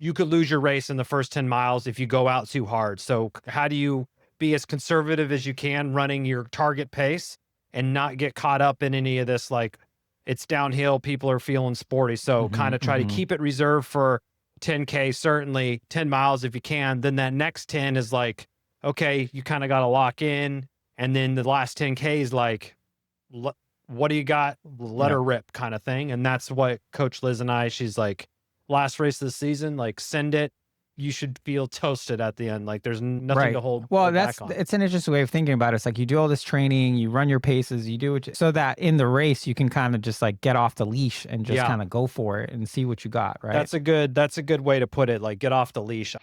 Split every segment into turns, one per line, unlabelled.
you could lose your race in the first 10 miles if you go out too hard. So how do you be as conservative as you can running your target pace and not get caught up in any of this, like it's downhill, people are feeling sporty. So kind of try to keep it reserved for 10K, certainly 10 miles if you can. Then that next 10 is like, okay, you kind of got to lock in. And then the last 10K is like, what do you got? Let her rip kind of thing. And that's what Coach Liz and I, she's like, last race of the season, like send it. You should feel toasted at the end. Like there's nothing to hold back on.
It's an interesting way of thinking about it. It's like you do all this training, you run your paces, you do it so that in the race you can kind of just like get off the leash and just kind of go for it and see what you got, right?
That's a good way to put it. Like get off the leash.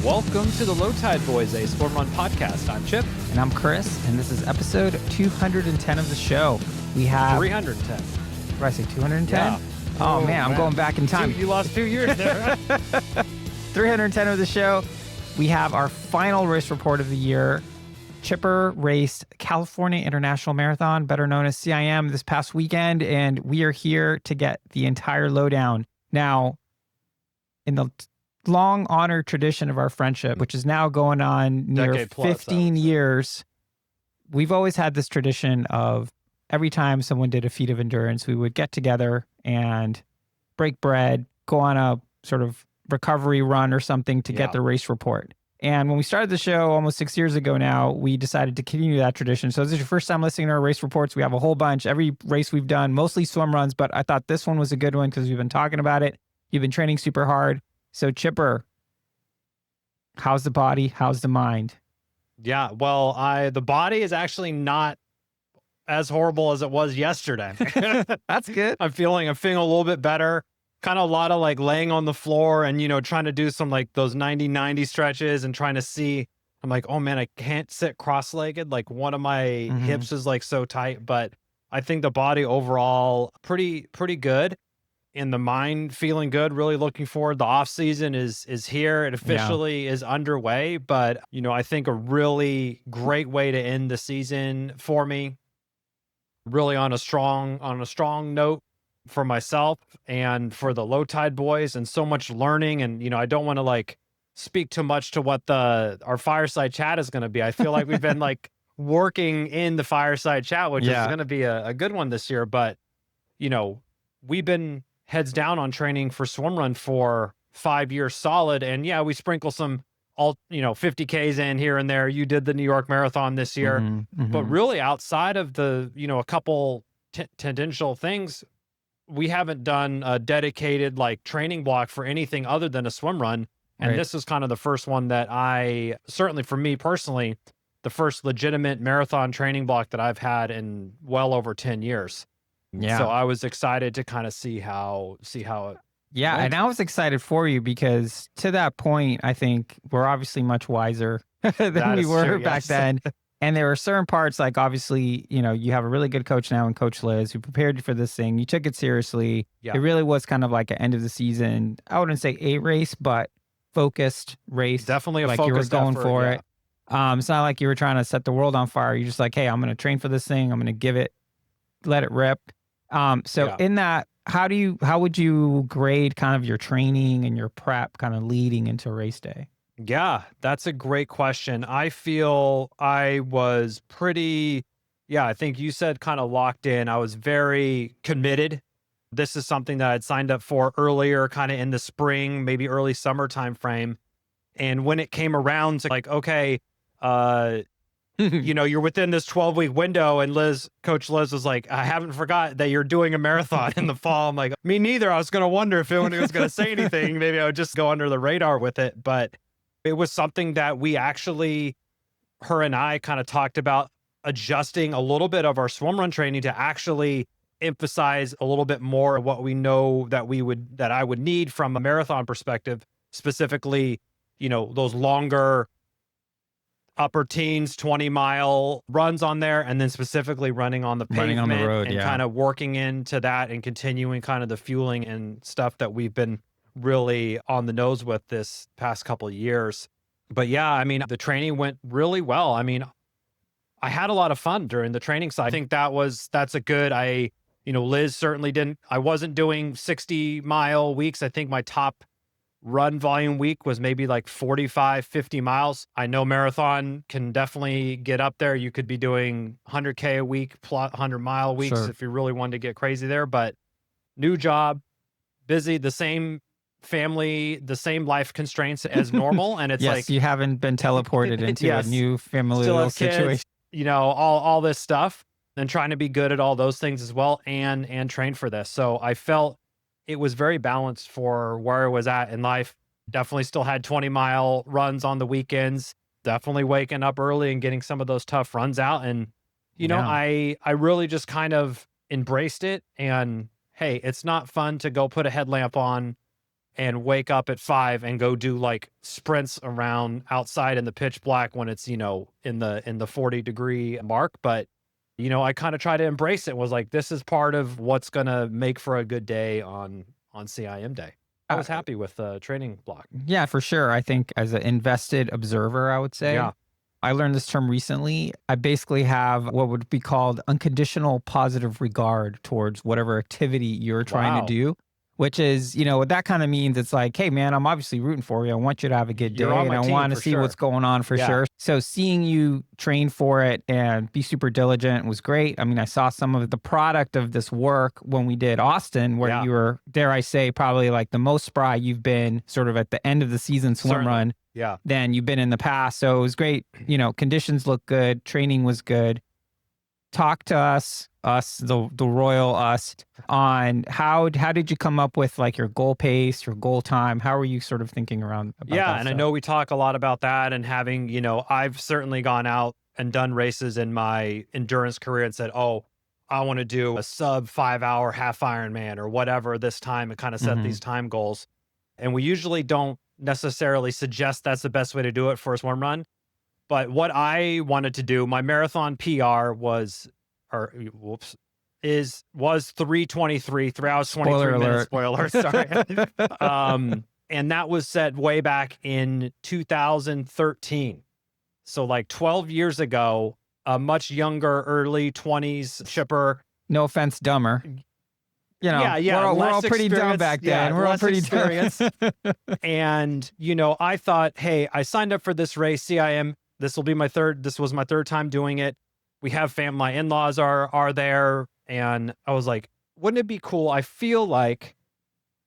Welcome to the Low Tide Boyz, a Swimrun Podcast. I'm Chip.
And I'm Chris, and this is episode 210 of the show. We have...
310.
Did I say 210?
Yeah.
Oh, man, I'm going back in time.
You lost 2 years there.
310 of the show. We have our final race report of the year. Chipper raced California International Marathon, better known as CIM, this past weekend, and we are here to get the entire lowdown. Now, in the long honored tradition of our friendship, which is now going on near 15 years, we've always had this tradition of every time someone did a feat of endurance, we would get together and break bread, go on a sort of recovery run or something to get the race report. And when we started the show almost 6 years ago now, we decided to continue that tradition. So if this is your first time listening to our race reports, we have a whole bunch. Every race we've done, mostly swim runs, but I thought this one was a good one because we've been talking about it. You've been training super hard. So Chipper, how's the body? How's the mind?
Yeah, well, the body is actually not as horrible as it was yesterday.
That's good.
I'm feeling a little bit better. Kind of a lot of like laying on the floor and, trying to do some like those 90-90 stretches and trying to see. I'm like, oh man, I can't sit cross-legged. Like one of my hips is like so tight, but I think the body overall pretty good. And the mind feeling good, really looking forward. The off season is here. It officially is underway, but I think a really great way to end the season for me, really on a strong note for myself and for the Low Tide Boyz, and so much learning. And I don't want to like speak too much to what our fireside chat is going to be. I feel like we've been like working in the fireside chat, which is going to be a good one this year. But we've been heads down on training for Swimrun for 5 years solid. And we sprinkle some 50Ks in here and there. You did the New York Marathon this year, but really outside of the, a couple tangential things, we haven't done a dedicated like training block for anything other than a swim run. And this is kind of the first one that certainly for me personally, the first legitimate marathon training block that I've had in well over 10 years. Yeah. So I was excited to kind of see how it went.
And I was excited for you because to that point, I think we're obviously much wiser than we were back then. And there were certain parts, like obviously, you have a really good coach now in Coach Liz who prepared you for this thing. You took it seriously. Yeah. It really was kind of like an end of the season. I wouldn't say a race, but focused race.
Definitely a
like
focused
you were going
effort,
for it. It's not like you were trying to set the world on fire. You're just like, hey, I'm going to train for this thing. I'm going to give it, let it rip. In that, how would you grade kind of your training and your prep kind of leading into race day?
Yeah, that's a great question. I feel I was pretty, I think you said kind of locked in. I was very committed. This is something that I'd signed up for earlier, kind of in the spring, maybe early summer time frame. And when it came around to like, okay, you're within this 12-week window, and Coach Liz was like, I haven't forgot that you're doing a marathon in the fall. I'm like, me neither. I was going to wonder if anyone was going to say anything. Maybe I would just go under the radar with it. But it was something that we actually, her and I kind of talked about adjusting a little bit of our swim run training to actually emphasize a little bit more of what we know that I would need from a marathon perspective, specifically, those longer upper teens, 20-mile runs on there, and then specifically running on the pavement
on the road,
and kind of working into that and continuing kind of the fueling and stuff that we've been really on the nose with this past couple of years. But yeah, I mean, the training went really well. I mean, I had a lot of fun during the training side. I think that's a good, Liz certainly didn't, I wasn't doing 60-mile weeks. I think my top run volume week was maybe like 45, 50 miles. I know marathon can definitely get up there. You could be doing 100K a week plus 100-mile weeks
Sure.
if you really wanted to get crazy there. But new job, busy, the same family, the same life constraints as normal. And it's
Yes,
like,
you haven't been teleported into a
yes,
new
still
familial
have kids,
situation.
all this stuff, and trying to be good at all those things as well and train for this. So I felt it was very balanced for where I was at in life. Definitely still had 20-mile runs on the weekends, definitely waking up early and getting some of those tough runs out. And,
Yeah.
I really just kind of embraced it. And hey, it's not fun to go put a headlamp on and wake up at 5 and go do like sprints around outside in the pitch black when it's, in the 40-degree mark. But, I kind of try to embrace it, was like, this is part of what's going to make for a good day on CIM day. I was happy with the training block.
Yeah, for sure. I think as an invested observer, I would say.
Yeah.
I learned this term recently. I basically have what would be called unconditional positive regard towards whatever activity you're trying
Wow.
to do, which is, what that kind of means. It's like, hey, man, I'm obviously rooting for you. I want you to have a good day,
You're on
and
my
I
team
want to
for
see
sure.
what's going on for
Yeah.
sure. So seeing you train for it and be super diligent was great. I mean, I saw some of the product of this work when we did Austin, where
Yeah.
you were, dare I say, probably like the most spry you've been sort of at the end of the season swim
Certainly.
run
Yeah.
than you've been in the past. So it was great. Conditions look good. Training was good. Talk to us, the royal us, on how did you come up with like your goal pace, your goal time? How are you sort of thinking around about
Yeah.
that
And I
stuff?
know we talk a lot about that, and having, I've certainly gone out and done races in my endurance career and said, oh, I want to do a sub 5-hour half Ironman or whatever this time, and kind of set these time goals. And we usually don't necessarily suggest that's the best way to do it for a swim run. But what I wanted to do, my marathon PR was 3:23, 3 hours, 23
Spoiler
minutes.
alert.
Spoiler, sorry. And that was set way back in 2013. So like 12 years ago, a much younger, early 20s shipper.
No offense, dumber.
Yeah,
we're all
less
pretty dumb
experience.
back
Yeah,
then. We're all
less
pretty
experience.
dumb.
And, I thought, hey, I signed up for this race, CIM. This was my third time doing it. We have my in-laws are there. And I was like, wouldn't it be cool? I feel like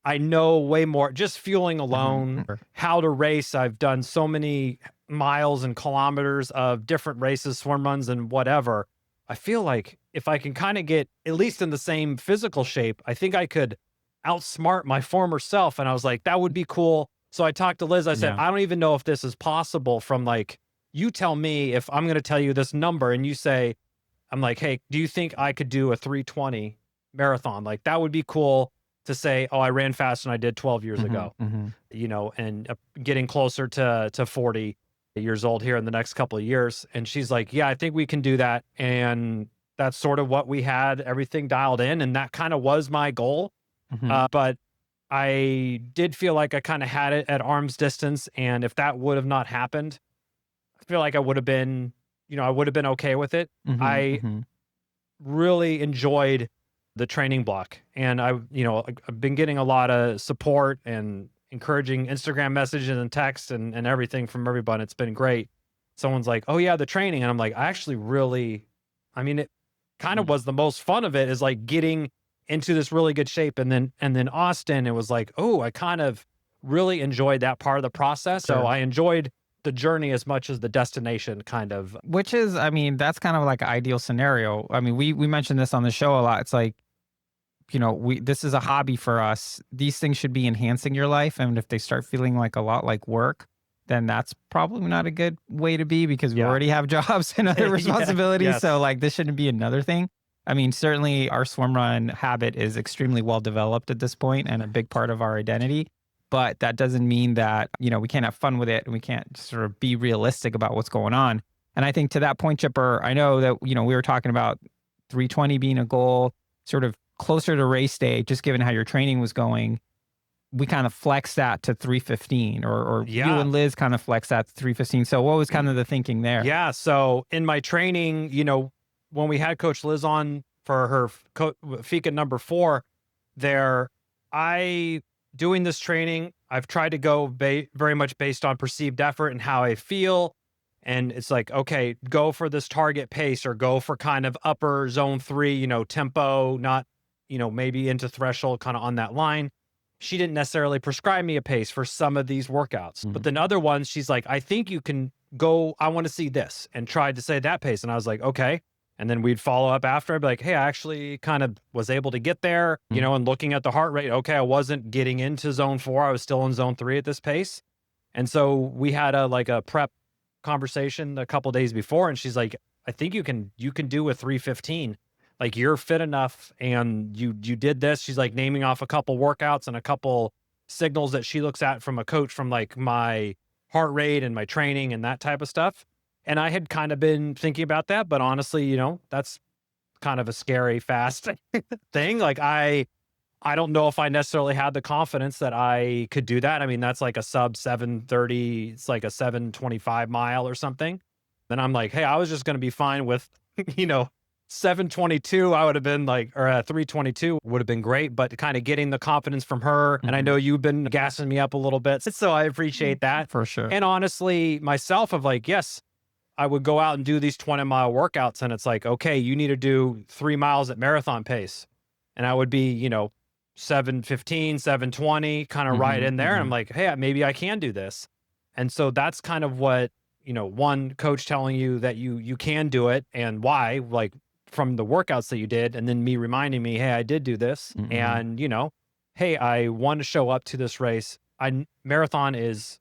I know way more, just fueling alone, how to race. I've done so many miles and kilometers of different races, swim runs, and whatever. I feel like if I can kind of get at least in the same physical shape, I think I could outsmart my former self. And I was like, that would be cool. So I talked to Liz. I said, I don't even know if this is possible, from like, you tell me if I'm going to tell you this number and you say, I'm like, hey, do you think I could do a 3:20 marathon? Like, that would be cool to say, oh, I ran faster than I did 12 years ago, and getting closer to 40 years old here in the next couple of years. And she's like, yeah, I think we can do that. And that's sort of what we had everything dialed in. And that kind of was my goal. But I did feel like I kind of had it at arm's distance. And if that would have not happened, I feel like I would have been, I would have been okay with it. I really enjoyed the training block. And I've been getting a lot of support and encouraging Instagram messages and text and everything from everyone. It's been great. Someone's like, oh yeah, the training. And I'm like, I actually really, it kind of was the most fun of it, is like getting into this really good shape. And then Austin, it was like, oh, I kind of really enjoyed that part of the process.
Sure.
So I enjoyed the journey as much as the destination, kind of.
Which is, that's kind of like an ideal scenario. We mentioned this on the show a lot. It's like, this is a hobby for us. These things should be enhancing your life. And if they start feeling like a lot like work, then that's probably not a good way to be, because we already have jobs and other responsibilities.
Yes.
So like, this shouldn't be another thing. Certainly our swim run habit is extremely well developed at this point and a big part of our identity. But that doesn't mean that, we can't have fun with it and we can't sort of be realistic about what's going on. And I think to that point, Chipper, I know that, we were talking about 3:20 being a goal, sort of closer to race day, just given how your training was going. we kind of flexed that to 315 or you
Yeah.
and Liz kind of flexed that to 315. So what was kind of the thinking there?
Yeah. So in my training, when we had Coach Liz on for her FICA number 4 there, doing this training, I've tried to go very much based on perceived effort and how I feel. And it's like, okay, go for this target pace or go for kind of upper zone 3, tempo, not, maybe into threshold kind of on that line. She didn't necessarily prescribe me a pace for some of these workouts, but then other ones, she's like, I think you can go, I want to see this, and tried to say that pace. And I was like, okay. And then we'd follow up after. I'd be like, hey, I actually kind of was able to get there, and looking at the heart rate. Okay, I wasn't getting into zone 4. I was still in zone 3 at this pace. And so we had a prep conversation a couple days before, and she's like, I think you can do a 315. Like, you're fit enough, and you did this. She's like naming off a couple workouts and a couple signals that she looks at from a coach from like my heart rate and my training and that type of stuff. And I had kind of been thinking about that, but honestly, that's kind of a scary, fast thing. Like, I don't know if I necessarily had the confidence that I could do that. I mean, that's like a sub 730. It's like a 725 mile or something. Then I'm like, hey, I was just going to be fine with, 722. I would have been like, or 322 would have been great, but kind of getting the confidence from her. And I know you've been gassing me up a little bit, so I appreciate that.
For sure.
And honestly, myself, of like, yes, I would go out and do these 20-mile workouts, and it's like, okay, you need to do 3 miles at marathon pace. And I would be, 715, 720, kind of right in there. And I'm like, hey, maybe I can do this. And so that's kind of what, one coach telling you that you can do it and why, like from the workouts that you did. And then me reminding me, hey, I did do this. And, hey, I want to show up to this race. Marathon is,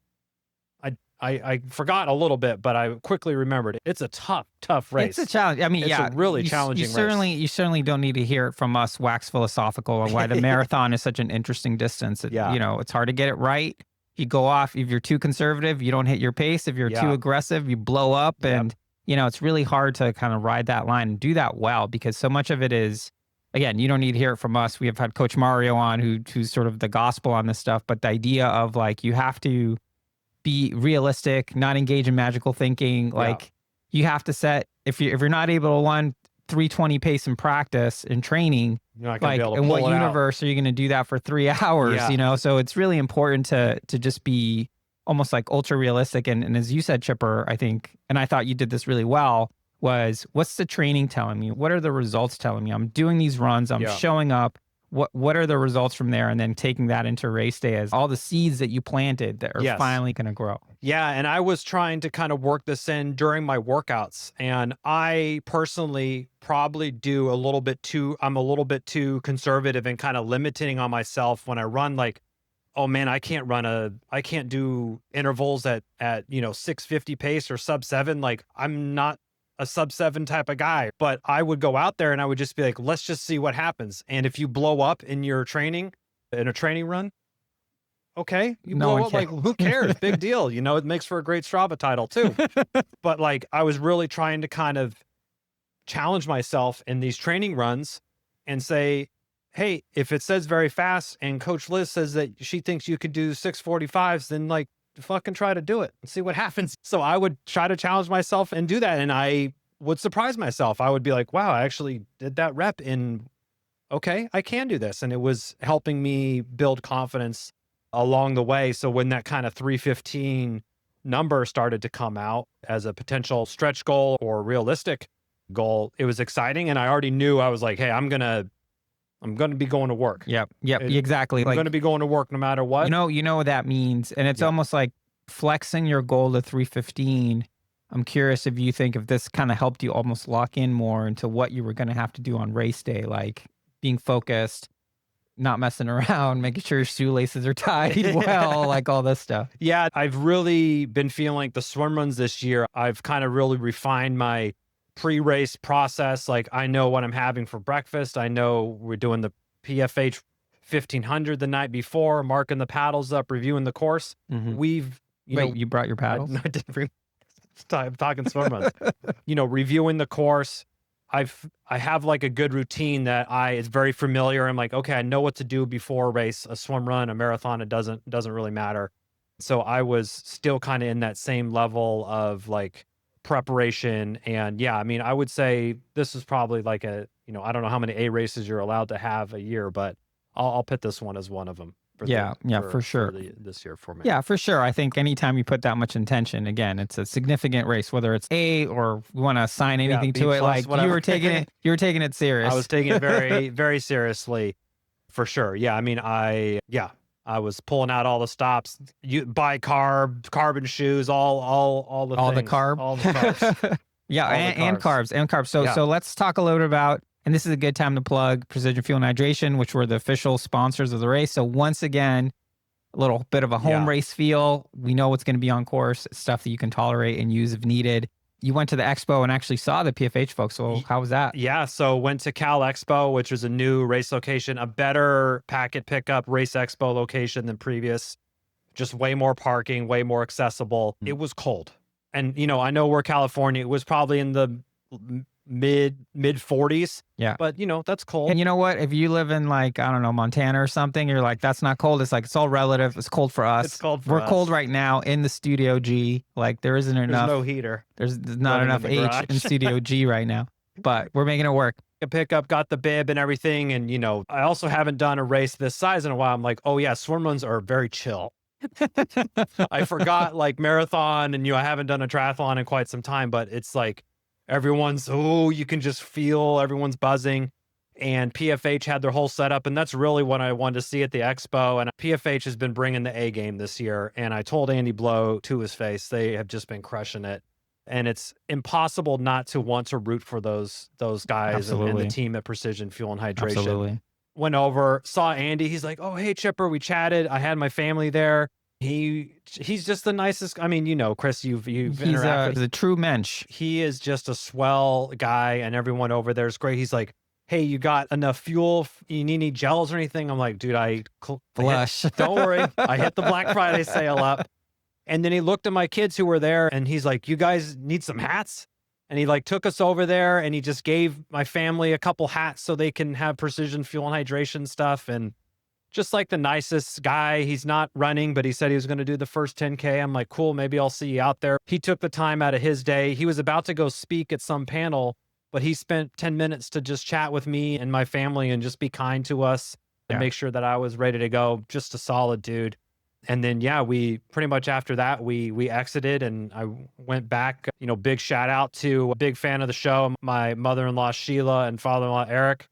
I forgot a little bit, but I quickly remembered. It's a tough race.
It's a challenge. I mean,
it's a really challenging race.
You certainly don't need to hear it from us wax philosophical on why the marathon is such an interesting distance. It's hard to get it right. You go off. If you're too conservative, you don't hit your pace. If you're too aggressive, you blow up. And, it's really hard to kind of ride that line and do that well, because so much of it is, again, you don't need to hear it from us. We have had Coach Mario on who's sort of the gospel on this stuff. But the idea of like, you have to be realistic, not engage in magical thinking. Like you have to set, if you're not able to 320 pace in practice in training,
you're not gonna
like
be able to
in
pull
what
it
universe are you going to do that for 3 hours? So it's really important to just be almost like ultra realistic. And as you said, Chipper, I think, and I thought you did this really well, was what's the training telling me? What are the results telling me? I'm doing these runs, I'm showing up. What are the results from there? And then taking that into race day as all the seeds that you planted that are finally going to grow.
Yeah. And I was trying to kind of work this in during my workouts. And I personally probably I'm a little bit too conservative and kind of limiting on myself when I run. Like, oh man, I can't do intervals at 650 pace or sub 7. Like, I'm not a sub 7 type of guy, but I would go out there and I would just be like, let's just see what happens. And if you blow up in your training, in a training run, okay, you blow up, like, who cares? Big deal. It makes for a great Strava title too. But like, I was really trying to kind of challenge myself in these training runs and say, hey, if it says very fast and Coach Liz says that she thinks you could do 645s, then like, fucking try to do it and see what happens. So I would try to challenge myself and do that. And I would surprise myself. I would be like, wow, I actually did that rep okay, I can do this. And it was helping me build confidence along the way. So when that kind of 315 number started to come out as a potential stretch goal or realistic goal, it was exciting. And I already knew, I was like, hey, I'm going to be going to work.
Yep, exactly.
I'm going to be going to work no matter what.
You know what that means. And it's almost like flexing your goal to 315. I'm curious if you think if this kind of helped you almost lock in more into what you were going to have to do on race day, like being focused, not messing around, making sure your shoelaces are tied well, like all this stuff.
Yeah, I've really been feeling like the swim runs this year, I've kind of really refined my pre-race process. Like, I know what I'm having for breakfast. I know we're doing the PFH 1500 the night before, marking the paddles up, reviewing the course. We've,
you brought your paddles?
I didn't bring, I'm talking swim runs. Reviewing the course, I have like a good routine that it's very familiar. I'm like, okay, I know what to do before a race, a swim run, a marathon. It doesn't really matter. So I was still kind of in that same level of like preparation. And yeah, I mean, I would say this is probably like I don't know how many A races you're allowed to have a year, but I'll put this one as one of them.
For sure.
This year for me.
Yeah, for sure. I think anytime you put that much intention, again, it's a significant race, whether it's A or we want to assign anything to it. Like whatever. you were taking it serious.
I was taking it very, very seriously for sure. Yeah. I mean, I was pulling out all the stops, carbon shoes, all the things,
carbs. Yeah. And carbs. So let's talk a little bit about, and this is a good time to plug Precision Fuel and Hydration, which were the official sponsors of the race. So once again, a little bit of a home race feel. We know what's going to be on course. It's stuff that you can tolerate and use if needed. You went to the expo and actually saw the PFH folks. So how was that?
Yeah. So went to Cal Expo, which was a new race location, a better packet pickup race expo location than previous. Just way more parking, way more accessible. It was cold. And, I know we're California. It was probably in the mid 40s.
Yeah.
But that's cold.
And you know what? If you live in like, I don't know, Montana or something, you're like, that's not cold. It's like, it's all relative. It's cold for us.
It's cold for us.
We're cold right now in the Studio G. Like there isn't enough.
There's no heater.
There's not enough H in Studio G right now, but we're making it work.
A pickup, got the bib and everything. And, I also haven't done a race this size in a while. I'm like, oh yeah, swim runs are very chill. I forgot like marathon and, I haven't done a triathlon in quite some time, but it's like, you can just feel everyone's buzzing. And PFH had their whole setup. And that's really what I wanted to see at the expo. And PFH has been bringing the A game this year. And I told Andy Blow to his face, they have just been crushing it. And it's impossible not to want to root for those guys and the team at Precision Fuel and Hydration.
Absolutely.
Went over, saw Andy. He's like, oh, hey, Chipper. We chatted. I had my family there. He's just the nicest. I mean, Chris, you've interacted.
He's a true mensch.
He is just a swell guy, and everyone over there is great. He's like, hey, you got enough fuel? You need any gels or anything? I'm like, dude,
Flush.
Don't worry. I hit the Black Friday sale up. And then he looked at my kids who were there, and he's like, you guys need some hats? And he like took us over there, and he just gave my family a couple hats so they can have Precision Fuel and Hydration stuff. And just like the nicest guy. He's not running, but he said he was going to do the first 10K. I'm like, cool, maybe I'll see you out there. He took the time out of his day. He was about to go speak at some panel, but he spent 10 minutes to just chat with me and my family and just be kind to us and make sure that I was ready to go. Just a solid dude. And then, we pretty much after that, we exited and I went back. Big shout out to a big fan of the show, my mother-in-law, Sheila, and father-in-law, Eric.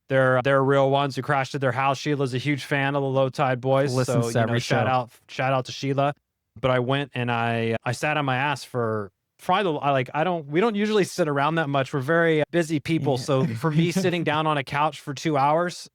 They're real ones who crashed at their house. Sheila's a huge fan of the Low Tide Boyz.
Listens to every show.
Shout out to Sheila. But I went and I sat on my ass for probably we don't usually sit around that much. We're very busy people. So for me sitting down on a couch for 2 hours,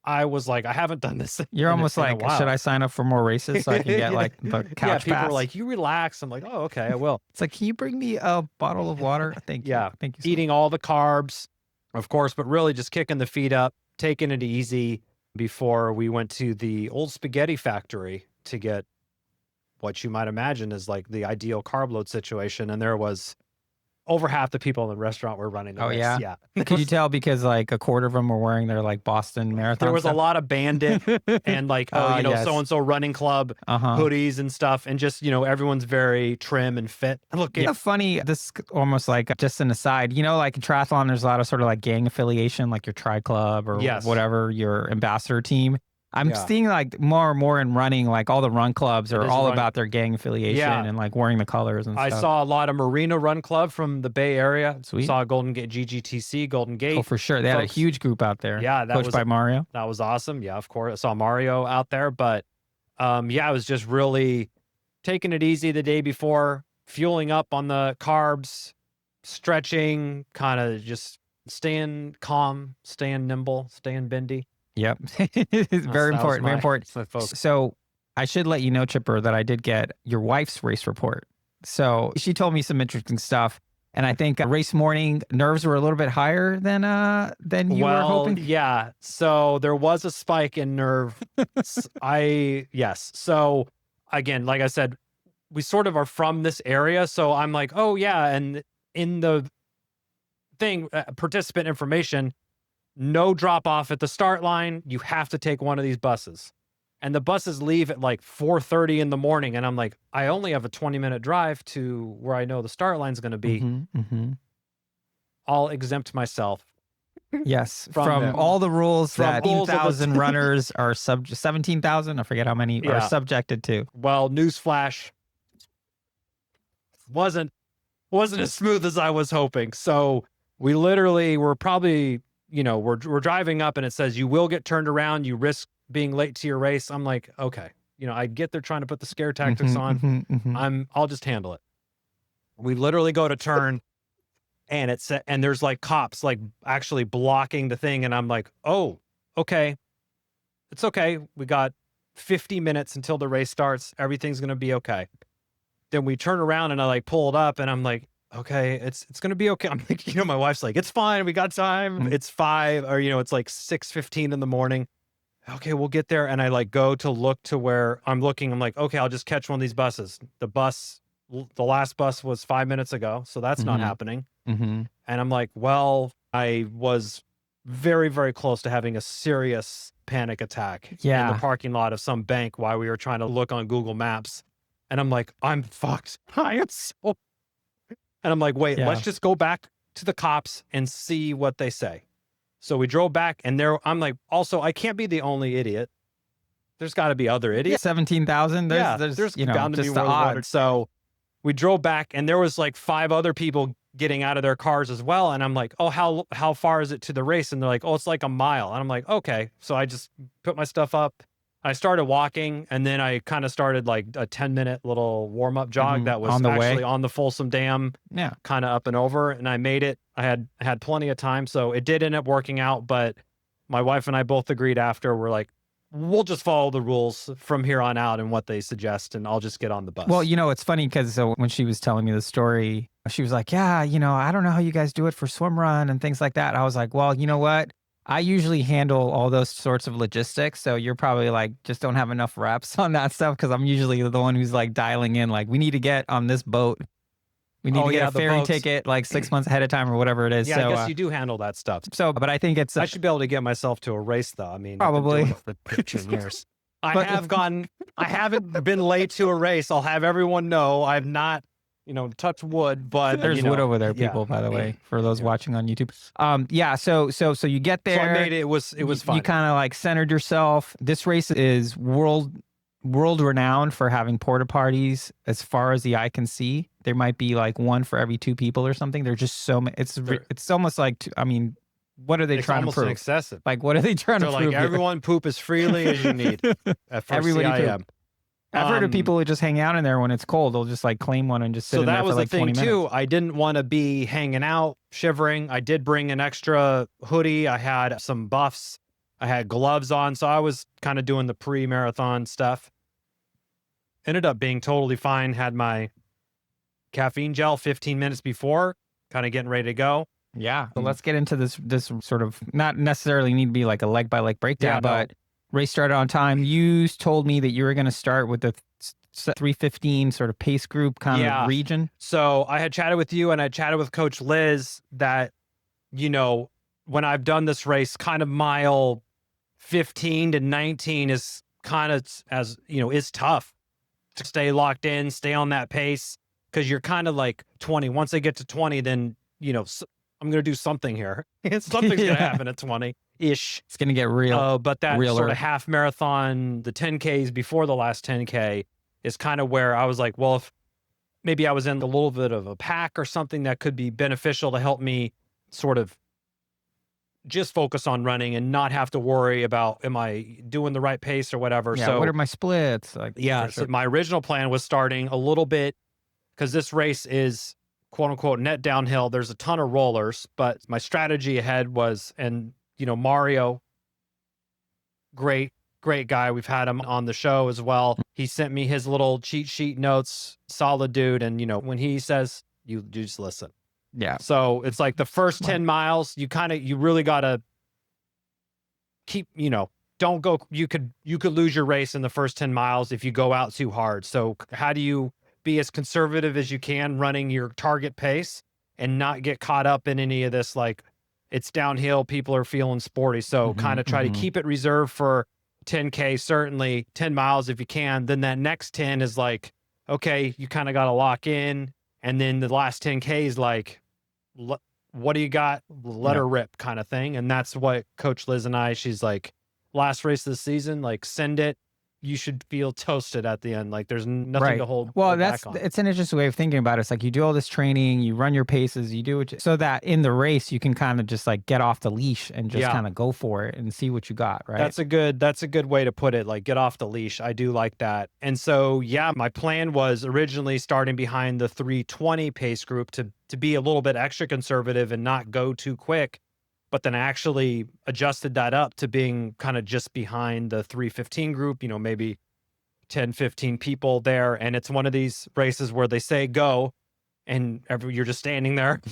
I was like, I haven't done this.
You're almost like, should I sign up for more races so I can get like the couch
people
pass?
Were like, you relax. I'm like, oh, okay, I will.
It's like, can you bring me a bottle of water? Thank you.
Yeah.
Thank you.
Eating all the carbs, of course, but really just kicking the feet up, taking it easy before we went to the old spaghetti factory to get what you might imagine is like the ideal carb load situation. And there was over half the people in the restaurant were running the race.
Yeah. Could you tell because like a quarter of them were wearing their like Boston Marathon
There was
stuff?
a lot of Bandit and like, so-and-so running club hoodies and stuff. And just, everyone's very trim and fit. Look,
funny, this almost like just an aside, like in triathlon, there's a lot of sort of like gang affiliation, like your tri club or whatever, your ambassador team. I'm seeing like more and more in running, like all the run clubs are all about their gang affiliation and like wearing the colors and stuff.
I saw a lot of Marina Run Club from the Bay Area.
Sweet.
Saw Golden Gate, GGTC, Golden Gate.
Oh, for sure. They had a huge group out there.
Yeah.
Coached by Mario.
That was awesome. Yeah, of course. I saw Mario out there. But I was just really taking it easy the day before, fueling up on the carbs, stretching, kind of just staying calm, staying nimble, staying bendy.
Yep. Very important. Very important. So I should let you know, Chipper, that I did get your wife's race report. So she told me some interesting stuff. And I think race morning nerves were a little bit higher than you were hoping.
Yeah. So there was a spike in nerve. Yes. So again, like I said, we sort of are from this area. So I'm like, oh yeah. And in the thing, participant information, no drop off at the start line. You have to take one of these buses. And the buses leave at like 4:30 in the morning. And I'm like, I only have a 20-minute drive to where I know the start line's going to be. I'll exempt myself.
Yes, from all the rules that 17,000 runners are 17,000, I forget how many, are subjected to.
Well, newsflash, wasn't as smooth as I was hoping. So we literally were probably, we're driving up and it says you will get turned around. You risk being late to your race. I'm like, okay, I get they're trying to put the scare tactics on. I'll just handle it. We literally go to turn. And and there's like cops like actually blocking the thing. And I'm like, oh, okay. It's okay. We got 50 minutes until the race starts. Everything's going to be okay. Then we turn around and I like pull it up and I'm like, okay, it's going to be okay. I'm like, my wife's like, it's fine. We got time. It's 5 or, it's like 6:15 in the morning. Okay, we'll get there. And I like go to look to where I'm looking. I'm like, okay, I'll just catch one of these buses. The last bus was 5 minutes ago. So that's not happening. And I'm like, well, I was very, very close to having a serious panic attack in the parking lot of some bank while we were trying to look on Google Maps. And I'm like, I'm fucked. I am so... And I'm like, wait, let's just go back to the cops and see what they say. So we drove back and I'm like, also, I can't be the only idiot. There's got to be other idiots.
17,000? There's
bound to be
just
more
the
than
odds.
one. So we drove back and there was like 5 other people getting out of their cars as well. And I'm like, oh, how far is it to the race? And they're like, oh, it's like a mile. And I'm like, okay. So I just put my stuff up. I started walking and then I kind of started like a 10-minute little warm-up jog that was actually on the Folsom Dam, kind of up and over. And I made it. I had plenty of time. So it did end up working out. But my wife and I both agreed after, we're like, we'll just follow the rules from here on out and what they suggest, and I'll just get on the bus.
Well, it's funny because when she was telling me the story, she was like, yeah, I don't know how you guys do it for Swimrun and things like that. I was like, well, you know what? I usually handle all those sorts of logistics. So you're probably like, just don't have enough reps on that stuff because I'm usually the one who's like dialing in, like, we need to get on this boat. We need to get a ferry ticket like 6 months ahead of time or whatever it is.
Yeah,
so,
I guess you do handle that stuff.
So, but I think I
should be able to get myself to a race though. I mean,
probably.
I've been doing it for 15 years. I haven't been late to a race. I'll have everyone know I've not, touch wood, but
there's wood over there, people, by the way, for those watching on YouTube. So you get there.
So I made it. It was fun.
You kind of like centered yourself. This race is world renowned for having porta potties as far as the eye can see. There might be like one for every 2 people or something. They're just so many. It's almost like, what are they trying to prove?
Excessive.
Like, what are they trying to prove?
Like everyone poop as freely as you need.
Everybody CIM. I've heard of people who just hang out in there when it's cold. They'll just like claim one and just sit in there for like 20 minutes. So that was the thing too.
I didn't want to be hanging out, shivering. I did bring an extra hoodie. I had some buffs. I had gloves on. So I was kind of doing the pre-marathon stuff. Ended up being totally fine. Had my caffeine gel 15 minutes before, kind of getting ready to go.
Yeah. So let's get into this sort of, not necessarily need to be like a leg by leg breakdown, but race started on time. You told me that you were going to start with the 3:15 sort of pace group kind of region.
So I had chatted with you and I chatted with Coach Liz that, when I've done this race, kind of mile 15 to 19 is kind of is tough to stay locked in, stay on that pace. Cause you're kind of like 20. Once I get to 20, then, I'm going to do something here. Something's going to happen at 20-ish.
It's going to get real.
But that sort of half marathon, the 10Ks before the last 10K is kind of where I was like, well, if maybe I was in a little bit of a pack or something that could be beneficial to help me sort of just focus on running and not have to worry about, am I doing the right pace or whatever.
Yeah,
so
what are my splits?
So my original plan was starting a little bit, because this race is quote unquote net downhill. There's a ton of rollers, but my strategy ahead was, and Mario, great guy. We've had him on the show as well. He sent me his little cheat sheet notes, solid dude. And when he says, you just listen.
Yeah.
So it's like the first 10 miles, you really got to keep, don't go, you could lose your race in the first 10 miles if you go out too hard. So how do you be as conservative as you can running your target pace and not get caught up in any of this, like it's downhill, people are feeling sporty. So kind of try to keep it reserved for 10K, certainly 10 miles if you can. Then that next 10 is like, okay, you kind of got to lock in. And then the last 10K is like, what do you got? Let her rip kind of thing. And that's what Coach Liz and I, she's like, last race of the season, like send it. You should feel toasted at the end. Like there's nothing to hold back on.
It's an interesting way of thinking about it. It's like you do all this training, you run your paces, you do so that in the race you can kind of just like get off the leash and just kind of go for it and see what you got, right?
That's a good way to put it. Like get off the leash. I do like that. And so my plan was originally starting behind the 320 pace group to be a little bit extra conservative and not go too quick. But then I actually adjusted that up to being kind of just behind the 315 group, maybe 10, 15 people there. And it's one of these races where they say go and you're just standing there.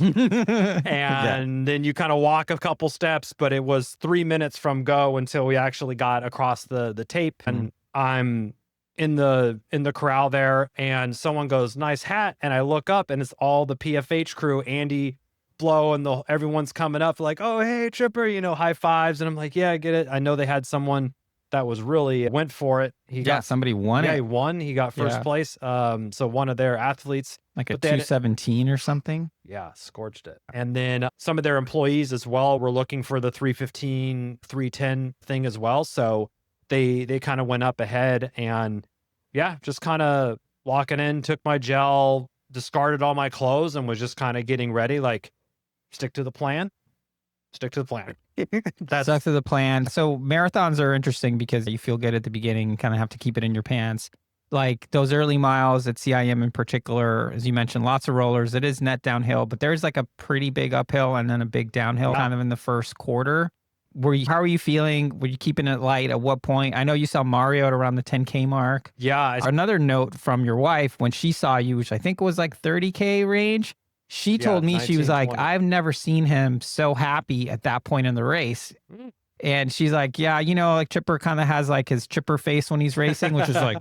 And then you kind of walk a couple steps, but it was 3 minutes from go until we actually got across the tape. And I'm in the corral there and someone goes, nice hat. And I look up and it's all the PFH crew, Andy, Blow, and everyone's coming up like, oh, hey, Tripper, high fives. And I'm like, yeah, I get it. I know they had someone that was really went for it.
Somebody won it.
Yeah, he won. He got first place. So one of their athletes.
Like a 217 or something.
Yeah, scorched it. And then some of their employees as well were looking for the 315, 310 thing as well. So they kind of went up ahead and just kind of locking in, took my gel, discarded all my clothes and was just kind of getting ready. Like, stick to the plan. Stick to the plan.
Stuck to the plan. So marathons are interesting because you feel good at the beginning, you kind of have to keep it in your pants. Like those early miles at CIM in particular, as you mentioned, lots of rollers. It is net downhill, but there's like a pretty big uphill and then a big downhill kind of in the first quarter. How are you feeling? Were you keeping it light? At what point? I know you saw Mario at around the 10K mark.
Yeah.
Another note from your wife, when she saw you, which I think was like 30K range, she told me, 19, she was like, 20. I've never seen him so happy at that point in the race. And she's like, yeah, like Chipper kind of has like his Chipper face when he's racing, which is like,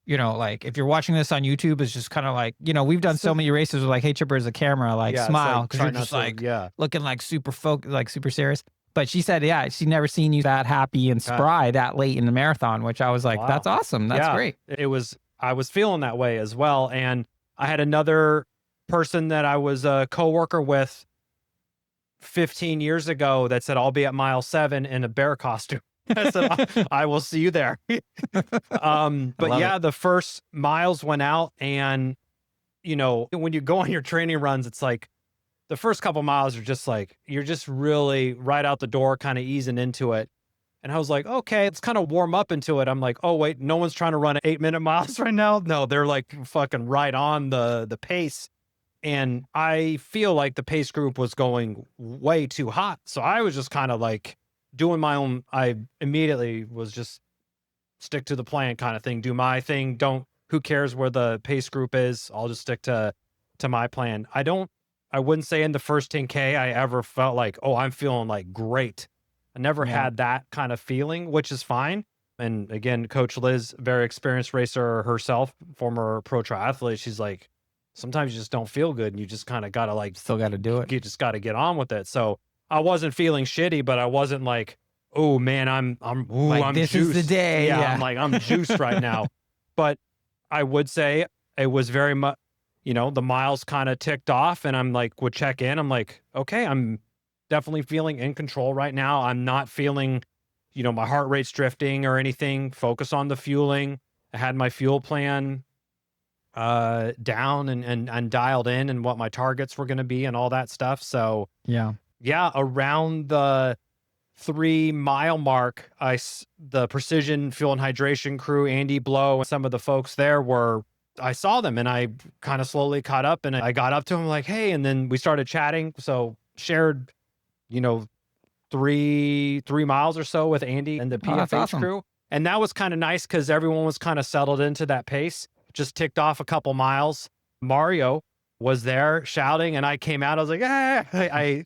like if you're watching this on YouTube, it's just kind of like, we've done so many races with like, hey, Chipper is a camera, like smile. Because you're just like looking like super like super serious. But she said, she'd never seen you that happy and spry that late in the marathon, which I was like, that's awesome. That's great.
I was feeling that way as well. And I had another person that I was a coworker with 15 years ago that said, I'll be at mile 7 in a bear costume. I said, I will see you there. But the first miles went out and, when you go on your training runs, it's like the first couple miles are just like, you're just really right out the door, kind of easing into it. And I was like, okay, let's kind of warm up into it. I'm like, oh, wait, no one's trying to run 8-minute miles right now. No, they're like fucking right on the pace. And I feel like the pace group was going way too hot. So I was just kind of like doing my own. I immediately was just stick to the plan kind of thing. Do my thing. Who cares where the pace group is? I'll just stick to my plan. I wouldn't say in the first 10K I ever felt like, oh, I'm feeling like great. I never had that kind of feeling, which is fine. And again, Coach Liz, very experienced racer herself, former pro triathlete. She's like, sometimes you just don't feel good and you just kind of got to
still got to do it.
You just got to get on with it. So I wasn't feeling shitty, but I wasn't like, oh man, I'm
this
juiced.
Is the day.
Yeah. I'm juiced right now. But I would say it was very much, the miles kind of ticked off and I'm like, would check in. I'm like, okay, I'm definitely feeling in control right now. I'm not feeling, my heart rate's drifting or anything. Focus on the fueling. I had my fuel plan down and dialed in and what my targets were going to be and all that stuff. So around the 3 mile mark, the Precision Fuel and Hydration crew, Andy Blow, and some of the folks there I saw them and I kind of slowly caught up and I got up to him like, hey, and then we started chatting. So shared, 3 miles or so with Andy and the PFH crew. And that was kind of nice because everyone was kind of settled into that pace. Just ticked off a couple miles. Mario was there shouting and I came out. I was like, I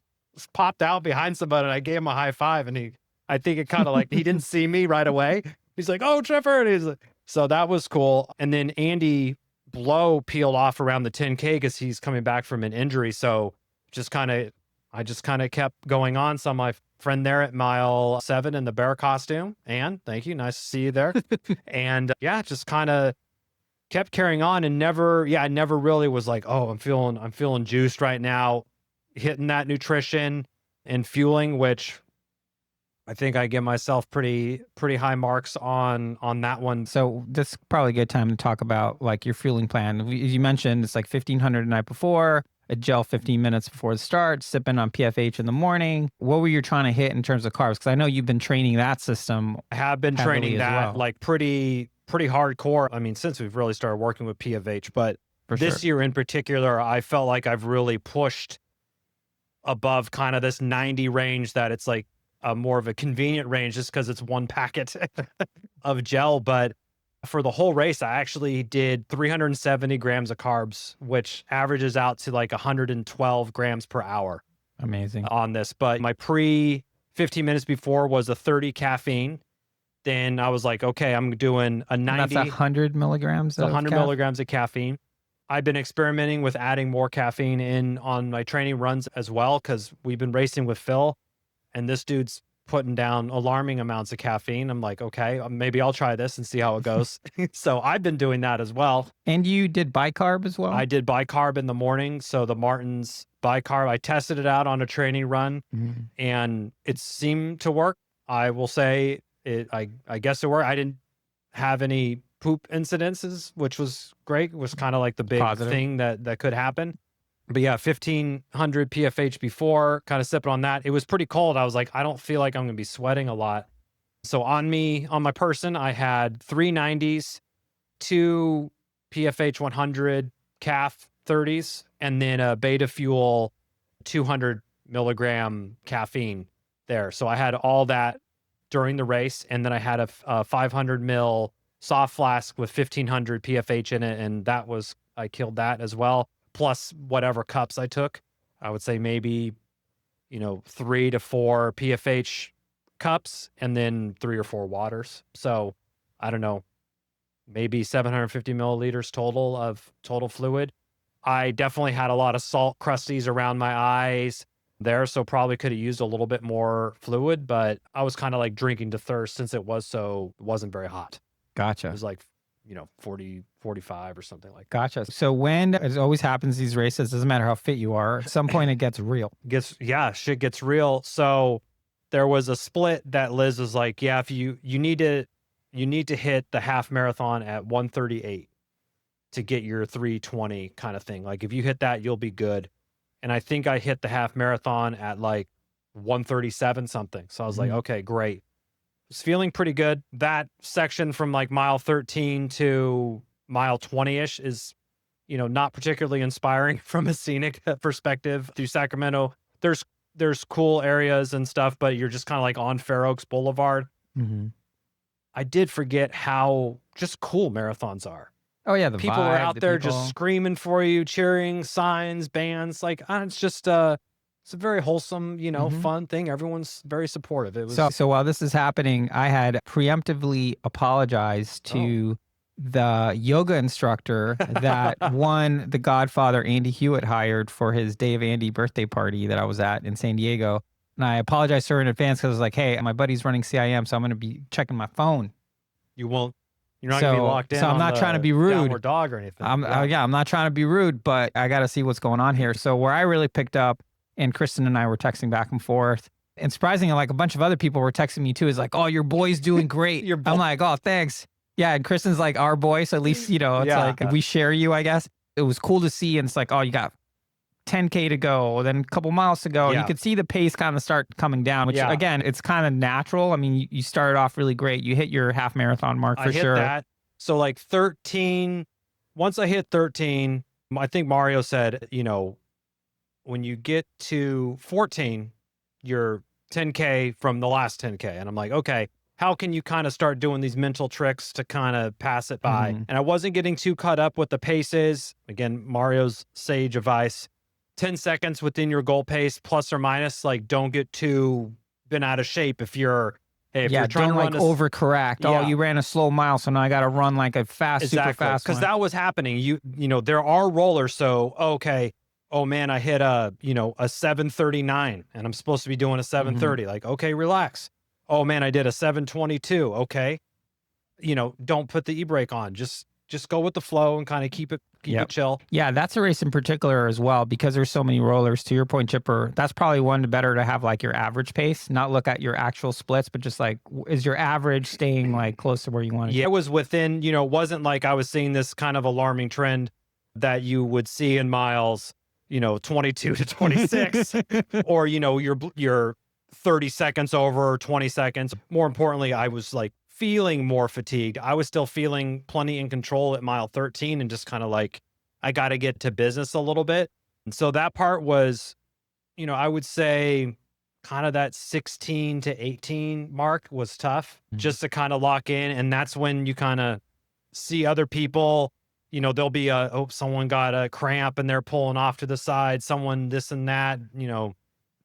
popped out behind somebody and I gave him a high five. And I think it kind of like, he didn't see me right away. He's like, oh, Trevor. And he's like, so that was cool. And then Andy Blow peeled off around the 10K because he's coming back from an injury. So I just kind of kept going on. Saw my friend there at mile 7 in the bear costume. And thank you. Nice to see you there. And yeah, just kind of kept carrying on and I never really was like, oh, I'm feeling juiced right now, hitting that nutrition and fueling, which I think I give myself pretty high marks on that one.
So this is probably a good time to talk about like your fueling plan. You mentioned it's like 1,500 the night before, a gel 15 minutes before the start, sipping on PFH in the morning. What were you trying to hit in terms of carbs? Because I know you've been training that system.
I have been training that like pretty hardcore. I mean, since we've really started working with PFH, but this year in particular, I felt like I've really pushed above kind of this 90 range that it's like more of a convenient range just because it's one packet of gel. But for the whole race, I actually did 370 grams of carbs, which averages out to like 112 grams per hour.
Amazing.
On this. But my 15 minutes before was a 30 caffeine. Then I was like, okay, I'm doing a 90.
And that's 100 milligrams.
100 milligrams of caffeine. I've been experimenting with adding more caffeine in on my training runs as well, because we've been racing with Phil, and this dude's putting down alarming amounts of caffeine. I'm like, okay, maybe I'll try this and see how it goes. So I've been doing that as well.
And you did bicarb as well?
I did bicarb in the morning. So the Martin's bicarb, I tested it out on a training run and it seemed to work. I will say I guess it worked. I didn't have any poop incidences, which was great. It was kind of like the big thing that could happen. But yeah, 1,500 PFH before, kind of sipping on that. It was pretty cold. I was like, I don't feel like I'm going to be sweating a lot. So on my person, I had 390s, 2 PFH 100 calf 30s, and then a Beta Fuel 200 milligram caffeine there. So I had all that during the race. And then I had a 500 mil soft flask with 1,500 PFH in it. And I killed that as well. Plus whatever cups I took. I would say maybe, 3 to 4 PFH cups and then 3 or 4 waters. So I don't know, maybe 750 milliliters total fluid. I definitely had a lot of salt crusties around my eyes there, so probably could have used a little bit more fluid, but I was kind of like drinking to thirst since it wasn't very hot.
Gotcha.
It was like 40, 45 or something like that.
Gotcha. So when it always happens, these races, doesn't matter how fit you are, at some point it gets real.
Shit gets real. So there was a split that Liz was like, yeah, if you need to hit the half marathon at 138 to get your 320 kind of thing. Like if you hit that, you'll be good. And I think I hit the half marathon at like 137 something. So I was like, okay, great. Was feeling pretty good. That section from like mile 13 to mile 20-ish is, not particularly inspiring from a scenic perspective through Sacramento. There's cool areas and stuff, but you're just kind of like on Fair Oaks Boulevard. I did forget how just cool marathons are.
Oh yeah, the
people
vibe,
are out there just screaming for you, cheering, signs, bands. Like it's just it's a very wholesome, fun thing. Everyone's very supportive. It was
so while this is happening, I had preemptively apologized to the yoga instructor that the Godfather Andy Hewitt hired for his Dave Andy birthday party that I was at in San Diego. And I apologized to her in advance because I was like, hey, my buddy's running CIM, so I'm going to be checking my phone.
You're not going to be locked in.
So I'm not trying to be rude.
Downward dog or anything.
I'm not trying to be rude, but I got to see what's going on here. So where I really picked up, and Kristen and I were texting back and forth, and surprisingly, like a bunch of other people were texting me too. Is like, oh, your boy's doing great. I'm like, oh, thanks. Yeah, and Kristen's like our boy, so at least it's like we share you, I guess. It was cool to see, and it's like, oh, you got 10K to go, then a couple miles to go. You could see the pace kind of start coming down, which again, it's kind of natural. I mean, you started off really great. You hit your half marathon mark for sure.
I hit that. So like 13, once I hit 13, I think Mario said, when you get to 14, you're 10K from the last 10K. And I'm like, okay, how can you kind of start doing these mental tricks to kind of pass it by? And I wasn't getting too caught up with the paces. Again, Mario's sage advice, 10 seconds within your goal pace, plus or minus, like don't get too been out of shape if you're trying to run
overcorrect. Oh, you ran a slow mile, so now I got to run like a fast, super fast one.
Because that was happening. There are rollers, so okay, oh man, I hit a 7:39 and I'm supposed to be doing a 7:30. Like, okay, relax. Oh man, I did a 7:22. Okay. Don't put the e-brake on. Just go with the flow and kind of keep it chill.
Yeah, that's a race in particular as well, because there's so many rollers. To your point, Chipper, that's probably one better to have like your average pace, not look at your actual splits, but just like, is your average staying like close to where you want it?
Yeah, it was within, it wasn't like I was seeing this kind of alarming trend that you would see in miles, 22 to 26, or, you're 30 seconds over, 20 seconds. More importantly, I was like feeling more fatigued. I was still feeling plenty in control at mile 13 and just kind of like, I got to get to business a little bit. And so that part was, I would say kind of that 16 to 18 mark was tough just to kind of lock in. And that's when you kind of see other people, there'll be someone got a cramp and they're pulling off to the side, someone this and that,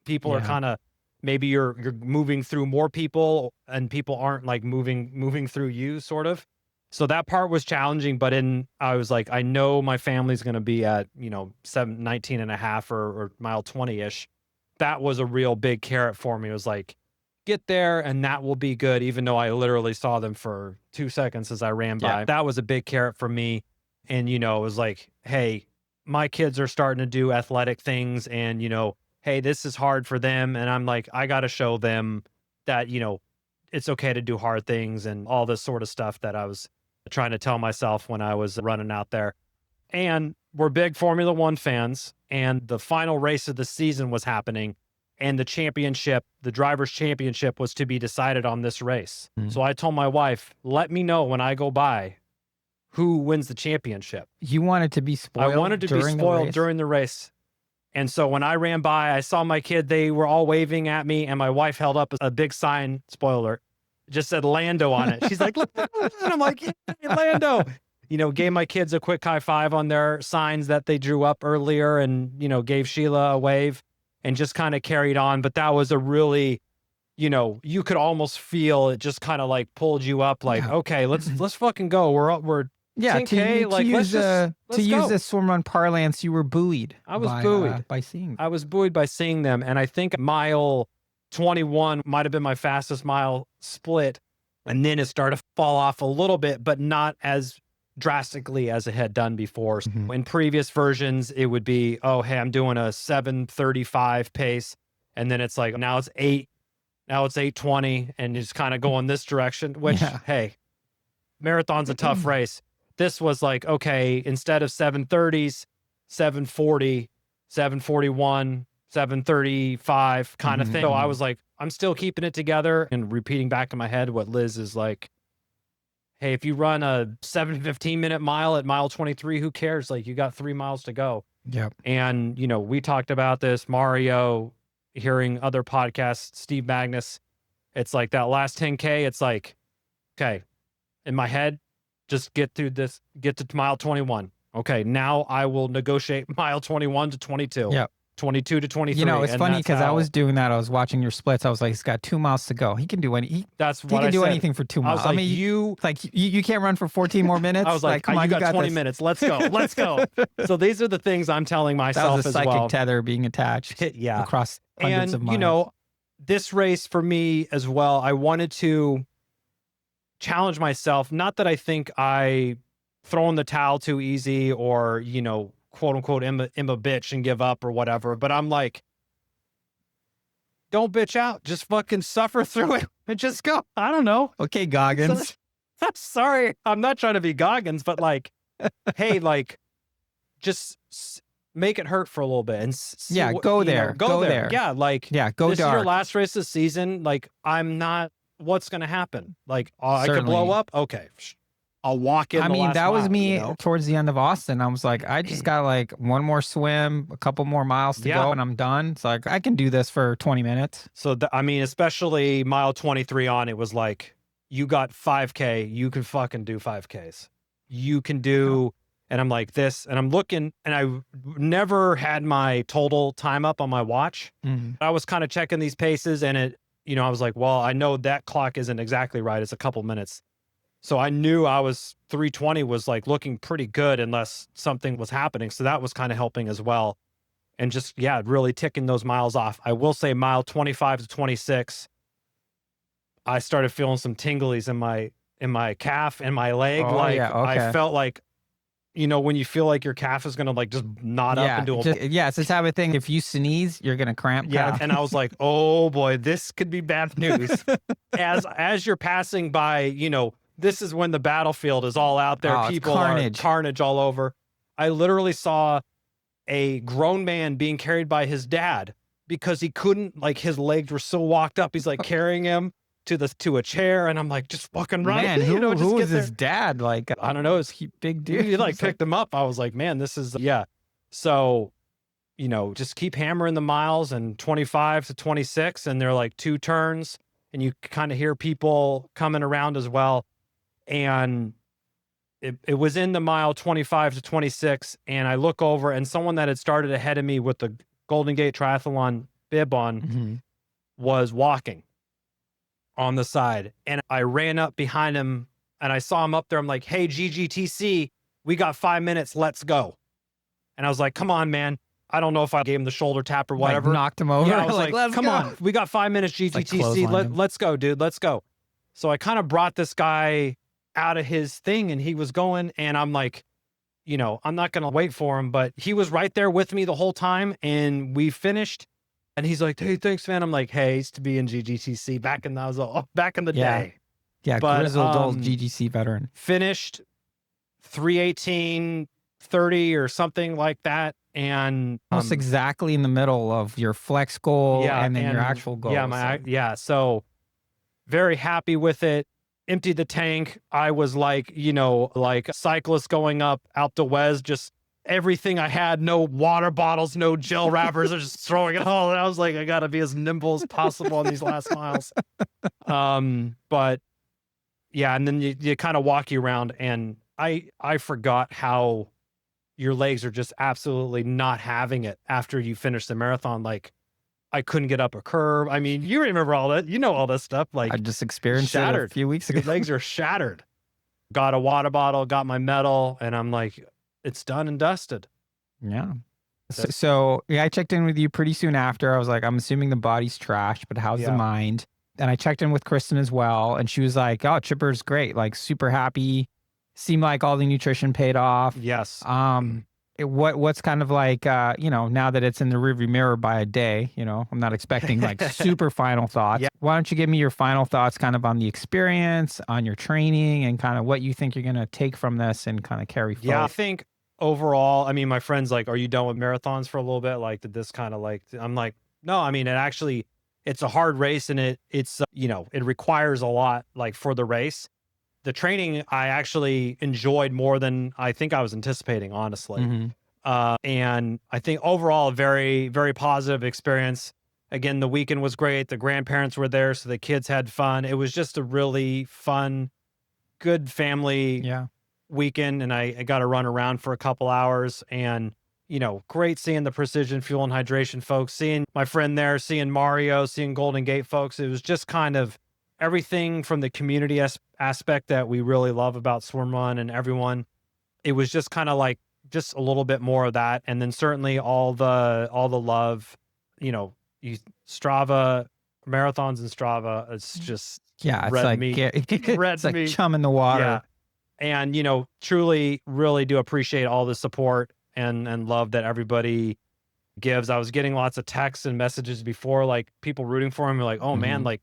people are kind of, maybe you're moving through more people and people aren't like moving through you sort of. So that part was challenging, but I was like, I know my family's going to be at, 19 and a half or mile 20-ish. That was a real big carrot for me. It was like, get there and that will be good. Even though I literally saw them for 2 seconds as I ran by, that was a big carrot for me. And, it was like, hey, my kids are starting to do athletic things and, hey, this is hard for them. And I'm like, I got to show them that, it's okay to do hard things and all this sort of stuff that I was trying to tell myself when I was running out there. And we're big Formula One fans. And the final race of the season was happening. And the driver's championship was to be decided on this race. So I told my wife, let me know when I go by who wins the championship.
You wanted to be spoiled?
I wanted to be spoiled during the race. And so when I ran by, I saw my kid, they were all waving at me, and my wife held up a big sign, spoiler, just said Lando on it. She's like, and I'm like, yeah, Lando. Gave my kids a quick high five on their signs that they drew up earlier and, gave Sheila a wave and just kind of carried on. But that was a really, you could almost feel it just kind of like pulled you up like, okay, let's fucking go. We're 10K,
to use the Swimrun parlance, you were buoyed.
I was buoyed
by seeing them.
I was buoyed by seeing them. And I think mile 21 might have been my fastest mile split. And then it started to fall off a little bit, but not as drastically as it had done before. In previous versions, it would be, oh, hey, I'm doing a 7:35 pace. And then it's like, now it's 8:20 and it's kind of going this direction, which, hey, marathon's a tough race. This was like, okay, instead of 7:30s, 7:40, 7:41, 7:35 kind of thing. So I was like, I'm still keeping it together and repeating back in my head what Liz is like, hey, if you run a 7:15 minute mile at mile 23, who cares? Like, you got 3 miles to go.
Yep.
And, we talked about this, Mario, hearing other podcasts, Steve Magnus. It's like that last 10K, it's like, okay, in my head, just get through this, get to mile 21. Okay, now I will negotiate mile 21 to 22.
Yep.
22 to 23.
It's funny because I was doing that. I was watching your splits. I was like, he's got 2 miles to go. He can do anything. He can do anything for 2 miles.
I was like,
you can't run for 14 more minutes.
I was like, come on, you got 20 minutes. Let's go. Let's go. So these are the things I'm telling myself as well.
That was a psychic tether being attached across hundreds of miles.
This race for me as well, I wanted to challenge myself. Not that I think I throw in the towel too easy or, quote unquote, am a bitch and give up or whatever. But I'm like, don't bitch out. Just fucking suffer through it and just go. I don't know.
Okay, Goggins.
Sorry. I'm not trying to be Goggins, but like, hey, like, just make it hurt for a little bit and
go there. Go there.
Yeah. Like,
go
this
dark.
is your last race of the season. Like, I'm not, what's going to happen? Like, I could blow up. Okay. I'll walk in.
That was me towards the end of Austin. I was like, I just got like one more swim, a couple more miles to go, and I'm done. It's like, I can do this for 20 minutes.
So, especially mile 23 on, it was like, you got 5K, you can fucking do 5Ks. You can do, and I'm like this, and I'm looking, and I never had my total time up on my watch. I was kind of checking these paces, and it, I was like, well, I know that clock isn't exactly right. It's a couple minutes. So I knew 3:20 was like looking pretty good unless something was happening. So that was kind of helping as well. and just, yeah, really ticking those miles off. I will say mile 25 to 26, I started feeling some tinglies in my calf and my leg.
Oh,
Like
yeah, okay.
I felt like, when you feel like your calf is going to like just knot up into a...
Yeah, it's this type of thing. If you sneeze, you're going to cramp.
Yeah. And I was like, oh boy, this could be bad news. As you're passing by, this is when the battlefield is all out there.
Oh,
People
carnage.
are carnage all over. I literally saw a grown man being carried by his dad because he couldn't, like, his legs were so walked up. He's like carrying him to a chair, and I'm like, just fucking run.
Man, who
just
was
get there.
his dad? Like,
I don't know. It's
big dude.
He like picked him up. I was like, man, this is, yeah. So, just keep hammering the miles, and 25 to 26, and they're like 2 turns, and you kind of hear people coming around as well. And it was in the mile 25 to 26, and I look over, and someone that had started ahead of me with the Golden Gate Triathlon bib on was walking on the side. And I ran up behind him, and I saw him up there. I'm like, hey, GGTC, we got 5 minutes. Let's go. And I was like, come on, man. I don't know if I gave him the shoulder tap or whatever.
Like, knocked him over.
Yeah, I was like,
let's
come
go.
on. We got 5 minutes, GGTC. Let's go, dude. Let's go. So I kind of brought this guy out of his thing, and he was going, and I'm like, I'm not going to wait for him, but he was right there with me the whole time, and we finished. And he's like, hey, thanks, man. I'm like, hey, I used to be in GGTC back in the day.
Yeah,
but,
grizzled old GGC veteran.
Finished 3:18:30 or something like that. And
almost exactly in the middle of your flex goal and then your actual goal.
Yeah, so very happy with it. Emptied the tank. I was like, like a cyclist going up Alpe d'Huez, just everything I had, no water bottles, no gel wrappers, I was just throwing it all. And I was like, I got to be as nimble as possible on these last miles. But yeah, and then you kind of walk you around, and I forgot how your legs are just absolutely not having it after you finish the marathon. Like, I couldn't get up a curve. I mean, you remember all that, all this stuff. Like,
I just experienced
shattered.
it a few weeks ago.
Your legs are shattered. Got a water bottle, got my medal, and I'm like, it's done and dusted.
Yeah. So I checked in with you pretty soon after. I was like, I'm assuming the body's trash, but how's the mind? And I checked in with Kristen as well, and she was like, oh, Chipper's great, like super happy. Seemed like all the nutrition paid off.
Yes.
What's kind of like, now that it's in the rearview mirror by a day, I'm not expecting like super final thoughts. Yeah. Why don't you give me your final thoughts kind of on the experience, on your training, and kind of what you think you're going to take from this and kind of carry forward?
Yeah, I think overall, I mean, my friend's like, are you done with marathons for a little bit? Like, did this kind of like, I'm like, no, I mean, it's a hard race, and it's it requires a lot, like, for the race. The training I actually enjoyed more than I think I was anticipating, honestly. And I think overall a very, very positive experience. Again, the weekend was great. The grandparents were there, so the kids had fun. It was just a really fun, good family weekend, and I got to run around for a couple hours, and great seeing the Precision Fuel and Hydration folks, seeing my friend there, seeing Mario, seeing Golden Gate folks. It was just kind of everything from the community aspect that we really love about Swimrun and everyone. It was just kind of like just a little bit more of that, and then certainly all the love, Strava marathons and Strava. It's just
it's
red
like
meat.
It's like chum in the water.
Yeah. And truly, really do appreciate all the support and love that everybody gives. I was getting lots of texts and messages before, like people rooting for him, like, oh man, like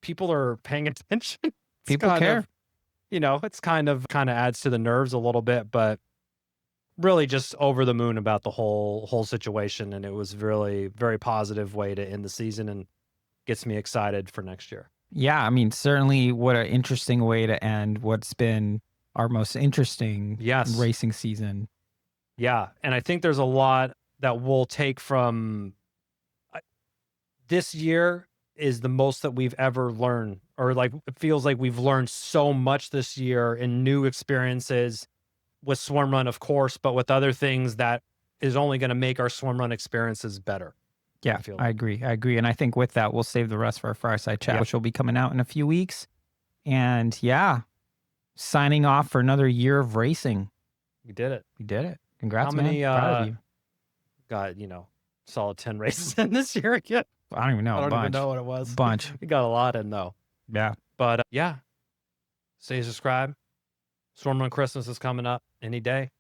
people are paying attention.
People care.
It's kind of adds to the nerves a little bit, but really just over the moon about the whole situation. And it was really very positive way to end the season, and gets me excited for next year.
Yeah, I mean, certainly what an interesting way to end what's been our most interesting racing season.
Yeah, and I think there's a lot that we'll take from this year. Is the most that we've ever learned, or like it feels like we've learned so much this year in new experiences with Swimrun, of course, but with other things that is only going to make our Swimrun experiences better.
Yeah, I agree. And I think with that, we'll save the rest for our fireside chat, which will be coming out in a few weeks. And signing off for another year of racing.
We did it.
Congrats, man. Proud of you.
Got, solid 10 races in this year again.
I don't even know.
I don't
bunch.
even know what it was.
Bunch.
We got a lot in though.
Yeah.
But yeah, stay subscribed. Swimrun Christmas is coming up any day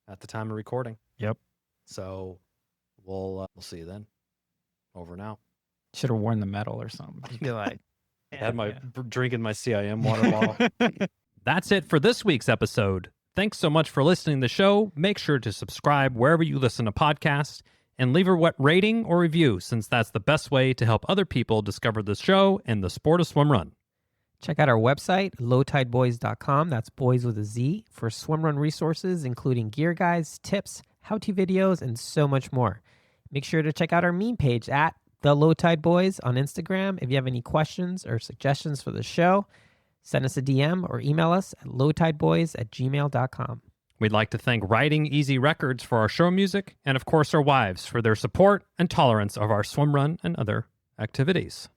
at the time of recording.
Yep.
So we'll see you then. Over now.
Should have worn the medal or something. You'd be like,
had my drinking my CIM water bottle.
That's it for this week's episode. Thanks so much for listening to the show. Make sure to subscribe wherever you listen to podcasts and leave a rating or review, since that's the best way to help other people discover the show and the sport of swim run.
Check out our website, lowtideboyz.com. That's boys with a Z, for swimrun resources, including gear guides, tips, how-to videos, and so much more. Make sure to check out our meme page at The Low Tide Boyz on Instagram. If you have any questions or suggestions for the show, send us a DM or email us at lowtideboyz@gmail.com.
We'd like to thank Riding Easy Records for our show music, and of course our wives for their support and tolerance of our swim run and other activities.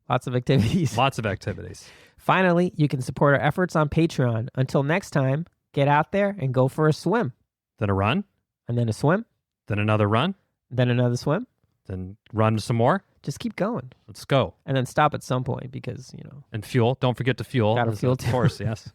Lots of activities.
Lots of activities.
Finally, you can support our efforts on Patreon. Until next time, get out there and go for a swim.
Then a run,
And then a swim,
then another run,
then another swim.
then run some more.
Just keep going.
Let's go.
And then stop at some point because,
And fuel. Don't forget to fuel.
Gotta fuel
Of
too.
course, yes.